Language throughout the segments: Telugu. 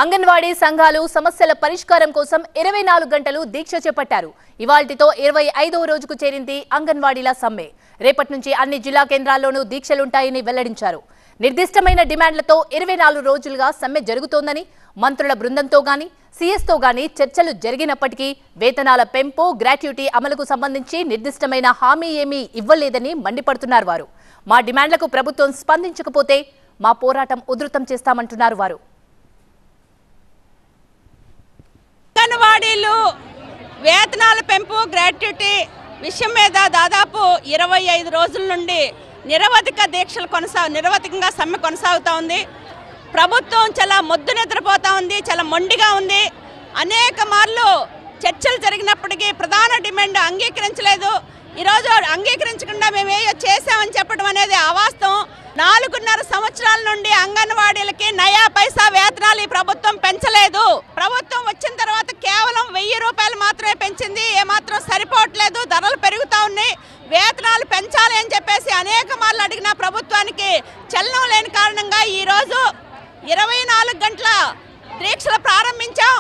అంగన్వాడీ సంఘాలు సమస్యల పరిష్కారం కోసం 24 గంటలు దీక్ష చేపట్టారు. ఇవాల్టితో 25వ రోజుకు చేరింది అంగన్వాడీల సమ్మె. రేపటి నుంచి అన్ని జిల్లా కేంద్రాల్లోనూ దీక్షలుంటాయని వెల్లడించారు. నిర్దిష్టమైన డిమాండ్లతో 24 రోజులుగా సమ్మె జరుగుతోందని, మంత్రుల బృందంతో గాని సీఎస్తో గాని చర్చలు జరిగినప్పటికీ వేతనాల పెంపు, గ్రాట్యుటీ అమలుకు సంబంధించి నిర్దిష్టమైన హామీ ఏమీ ఇవ్వలేదని మండిపడుతున్నారు వారు. మా డిమాండ్లకు ప్రభుత్వం స్పందించకపోతే మా పోరాటం ఉధృతం చేస్తామంటున్నారు వారు. అంగన్వాడీలు వేతనాల పెంపు, గ్రాట్యుటీ విషయం మీద దాదాపు 25 రోజుల నుండి నిరవధికంగా సమ్మె కొనసాగుతూ ఉంది. ప్రభుత్వం చాలా మొద్దు నిద్రపోతూ ఉంది, చాలా మొండిగా ఉంది. అనేక మార్లు చర్చలు జరిగినప్పటికీ ప్రధాన డిమాండ్ అంగీకరించలేదు. ఈరోజు అంగీకరించకుండా మేము ఏయో చేసామని చెప్పడం అనేది అవాస్తవం. 4.5 సంవత్సరాల నుండి అంగన్వాడీలకి నయా పైసా వేతనాలు ఈ ప్రభుత్వం పెంచలేదు. ప్రభుత్వం వచ్చిన తర్వాత కేవలం 1000 రూపాయలు మాత్రమే పెంచింది. ఏమాత్రం సరిపోవట్లేదు, ధరలు పెరుగుతూ ఉన్నాయి. వేతనాలు పెంచాలి అని చెప్పేసి అనేక మార్లు అడిగిన ప్రభుత్వానికి చలనం లేని కారణంగా ఈరోజు 24 గంటల దీక్షలు ప్రారంభించాం.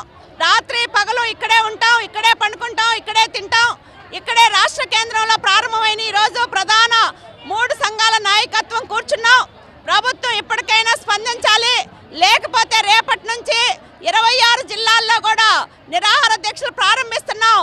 రాత్రి పగలు ఇక్కడే ఉంటాం, ఇక్కడే పండుకుంటాం, ఇక్కడే తింటాం. ఇక్కడే రాష్ట్ర కేంద్రంలో ప్రారంభమైన ఈరోజు ప్రధాన 3 సంఘాల నాయకత్వం కూర్చున్నాం. ప్రభుత్వం ఇప్పటికైనా స్పందించాలి, లేకపోతే రేపటి నుంచి 26 జిల్లాల్లో కూడా నిరాహార దీక్షలు ప్రారంభిస్తున్నాం.